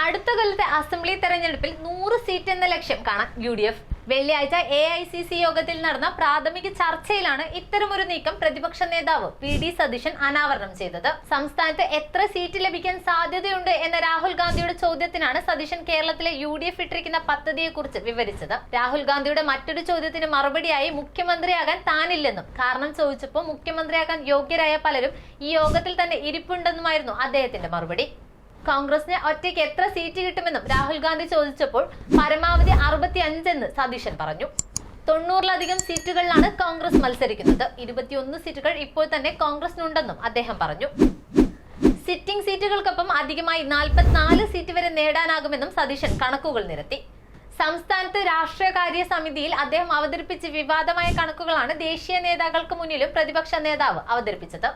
അടുത്ത കൊല്ലത്തെ അസംബ്ലി തെരഞ്ഞെടുപ്പിൽ 100 സീറ്റ് എന്ന ലക്ഷ്യം കാണാൻ UDF. വെള്ളിയാഴ്ച AICC യോഗത്തിൽ നടന്ന പ്രാഥമിക ചർച്ചയിലാണ് ഇത്തരമൊരു നീക്കം പ്രതിപക്ഷ നേതാവ് PD സതീശൻ അനാവരണം ചെയ്തത്. സംസ്ഥാനത്ത് എത്ര സീറ്റ് ലഭിക്കാൻ സാധ്യതയുണ്ട് എന്ന രാഹുൽ ഗാന്ധിയുടെ ചോദ്യത്തിനാണ് സതീശൻ കേരളത്തിലെ UDF ഇട്ടിരിക്കുന്ന പദ്ധതിയെക്കുറിച്ച് വിവരിച്ചത്. രാഹുൽ ഗാന്ധിയുടെ മറ്റൊരു ചോദ്യത്തിന് മറുപടിയായി മുഖ്യമന്ത്രിയാകാൻ താനില്ലെന്നും കാരണം ചോദിച്ചപ്പോൾ മുഖ്യമന്ത്രിയാകാൻ യോഗ്യരായ പലരും ഈ യോഗത്തിൽ തന്നെ ഇരിപ്പുണ്ടെന്നുമായിരുന്നു അദ്ദേഹത്തിന്റെ മറുപടി. കോൺഗ്രസിന് ഒറ്റയ്ക്ക് എത്ര സീറ്റ് കിട്ടുമെന്നും രാഹുൽ ഗാന്ധി ചോദിച്ചപ്പോൾ പരമാവധി 65 എന്ന് സതീശൻ പറഞ്ഞു. 90-ലധികം സീറ്റുകളിലാണ് കോൺഗ്രസ് മത്സരിക്കുന്നത്. 21 സീറ്റുകൾ ഇപ്പോൾ തന്നെ കോൺഗ്രസിനുണ്ടെന്നും അദ്ദേഹം പറഞ്ഞു. സിറ്റിംഗ് സീറ്റുകൾക്കൊപ്പം അധികമായി 44 സീറ്റ് വരെ നേടാനാകുമെന്നും സതീശൻ കണക്കുകൾ നിരത്തി. സംസ്ഥാനത്ത് രാഷ്ട്രീയകാര്യ സമിതിയിൽ അദ്ദേഹം അവതരിപ്പിച്ച വിവാദമായ കണക്കുകളാണ് ദേശീയ നേതാക്കൾക്ക് മുന്നിലും പ്രതിപക്ഷ നേതാവ് അവതരിപ്പിച്ചത്.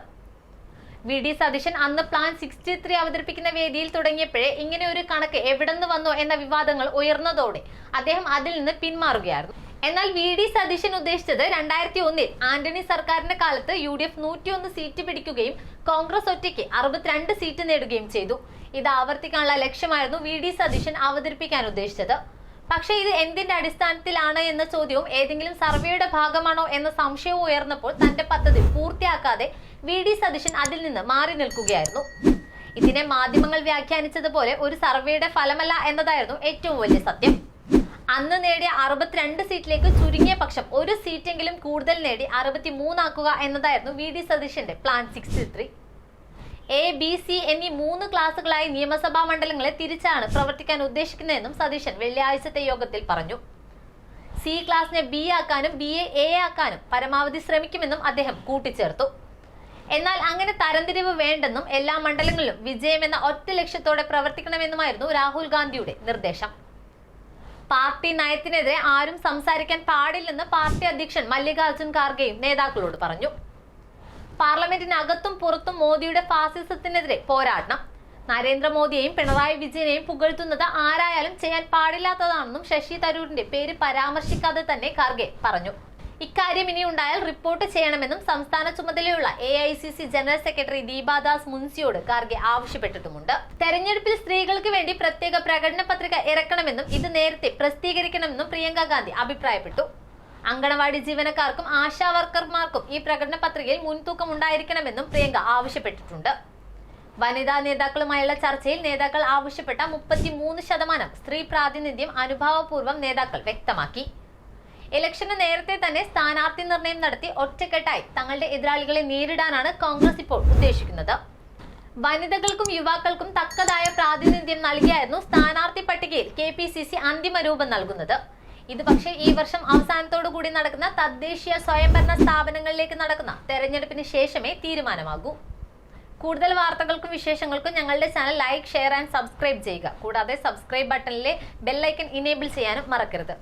VD സതീശൻ അന്ന് പ്ലാൻ 63 അവതരിപ്പിക്കുന്ന വേദിയിൽ തുടങ്ങിയപ്പോഴേ ഇങ്ങനെ ഒരു കണക്ക് എവിടെന്ന് വന്നോ എന്ന വിവാദങ്ങൾ ഉയർന്നതോടെ അദ്ദേഹം അതിൽ നിന്ന് പിന്മാറുകയായിരുന്നു. എന്നാൽ VD സതീശൻ ഉദ്ദേശിച്ചത് 2001-ൽ ആന്റണി സർക്കാരിന്റെ കാലത്ത് UDF 101 സീറ്റ് പിടിക്കുകയും കോൺഗ്രസ് ഒറ്റയ്ക്ക് 62 സീറ്റ് നേടുകയും ചെയ്തു. ഇത് ആവർത്തിക്കാനുള്ള ലക്ഷ്യമായിരുന്നു VD സതീശൻ അവതരിപ്പിക്കാൻ ഉദ്ദേശിച്ചത്. പക്ഷേ ഇത് എന്തിന്റെ അടിസ്ഥാനത്തിലാണ് എന്ന ചോദ്യവും ഏതെങ്കിലും സർവേയുടെ ഭാഗമാണോ എന്ന സംശയവും ഉയർന്നപ്പോൾ തന്റെ പദ്ധതി പൂർത്തിയാക്കാതെ VD സതീശൻ അതിൽ നിന്ന് മാറി നിൽക്കുകയായിരുന്നു. ഇതിനെ മാധ്യമങ്ങൾ വ്യാഖ്യാനിച്ചതുപോലെ ഒരു സർവേയുടെ ഫലമല്ല എന്നതായിരുന്നു ഏറ്റവും വലിയ സത്യം. അന്ന് നേടിയ 62 സീറ്റിലേക്ക് ചുരുങ്ങിയ പക്ഷം ഒരു സീറ്റെങ്കിലും കൂടുതൽ നേടി 63 ആക്കുക എന്നതായിരുന്നു VD സതീശന്റെ പ്ലാൻ 63. A, B, C എന്നീ 3 ക്ലാസുകളായി നിയമസഭാ മണ്ഡലങ്ങളെ തിരിച്ചാണ് പ്രവർത്തിക്കാൻ ഉദ്ദേശിക്കുന്നതെന്നും സതീശൻ വെള്ളിയാഴ്ചത്തെ യോഗത്തിൽ പറഞ്ഞു. C ക്ലാസിനെ B ആക്കാനും B യെ A ആക്കാനും പരമാവധി ശ്രമിക്കുമെന്നും അദ്ദേഹം കൂട്ടിച്ചേർത്തു. എന്നാൽ അങ്ങനെ തരംതിരിവ് വേണ്ടെന്നും എല്ലാ മണ്ഡലങ്ങളിലും വിജയമെന്ന ഒറ്റ ലക്ഷ്യത്തോടെ പ്രവർത്തിക്കണമെന്നുമായിരുന്നു രാഹുൽ ഗാന്ധിയുടെ നിർദ്ദേശം. പാർട്ടി നയത്തിനെതിരെ ആരും സംസാരിക്കാൻ പാടില്ലെന്ന് പാർട്ടി അധ്യക്ഷൻ മല്ലികാർജുൻ ഖാർഗെയും നേതാക്കളോട് പറഞ്ഞു. പാർലമെന്റിനകത്തും പുറത്തും മോദിയുടെ ഫാസിസത്തിനെതിരെ പോരാടണം. നരേന്ദ്രമോദിയെയും പിണറായി വിജയനെയും പുകഴ്ത്തുന്നത് ആരായാലും ചെയ്യാൻ പാടില്ലാത്തതാണെന്നും ശശി തരൂരിന്റെ പേര് പരാമർശിക്കാതെ തന്നെ ഖാർഗെ പറഞ്ഞു. ഇക്കാര്യം ഇനി ഉണ്ടായാൽ റിപ്പോർട്ട് ചെയ്യണമെന്നും സംസ്ഥാന ചുമതലയുള്ള AICC general secretary Deepa Das മുൻസിയോട് Kharge ആവശ്യപ്പെട്ടിട്ടുമുണ്ട്. തെരഞ്ഞെടുപ്പിൽ സ്ത്രീകൾക്ക് വേണ്ടി പ്രത്യേക പ്രകടന പത്രിക ഇറക്കണമെന്നും ഇത് നേരത്തെ പ്രസിദ്ധീകരിക്കണമെന്നും പ്രിയങ്ക ഗാന്ധി അഭിപ്രായപ്പെട്ടു. അങ്കണവാടി ജീവനക്കാർക്കും ആശാ വർക്കർമാർക്കും ഈ പ്രകടന പത്രികയിൽ മുൻതൂക്കം ഉണ്ടായിരിക്കണമെന്നും പ്രിയങ്ക ആവശ്യപ്പെട്ടിട്ടുണ്ട്. വനിതാ നേതാക്കളുമായുള്ള ചർച്ചയിൽ നേതാക്കൾ ആവശ്യപ്പെട്ട 33% സ്ത്രീ പ്രാതിനിധ്യം അനുഭാവപൂർവ്വം നേതാക്കൾ വ്യക്തമാക്കി. ഇലക്ഷന് നേരത്തെ തന്നെ സ്ഥാനാർത്ഥി നിർണയം നടത്തി ഒറ്റക്കെട്ടായി തങ്ങളുടെ എതിരാളികളെ നേരിടാനാണ് കോൺഗ്രസ് ഇപ്പോൾ ഉദ്ദേശിക്കുന്നത്. വനിതകൾക്കും യുവാക്കൾക്കും തക്കതായ പ്രാതിനിധ്യം നൽകിയായിരുന്നു സ്ഥാനാർത്ഥി പട്ടികയിൽ KPCC അന്തിമ രൂപം നൽകുന്നത്. ഇത് പക്ഷേ ഈ വർഷം അവസാനത്തോടു കൂടി നടക്കുന്ന തദ്ദേശീയ സ്വയംഭരണ സ്ഥാപനങ്ങളിലേക്ക് നടക്കുന്ന തെരഞ്ഞെടുപ്പിന് ശേഷമേ തീരുമാനമാകൂ. കൂടുതൽ വാർത്തകൾക്കും വിശേഷങ്ങൾക്കും ഞങ്ങളുടെ channel like, share and subscribe ചെയ്യുക. കൂടാതെ സബ്സ്ക്രൈബ് ബട്ടണിലെ ബെൽ ഐക്കൺ ഇനേബിൾ ചെയ്യാനും മറക്കരുത്.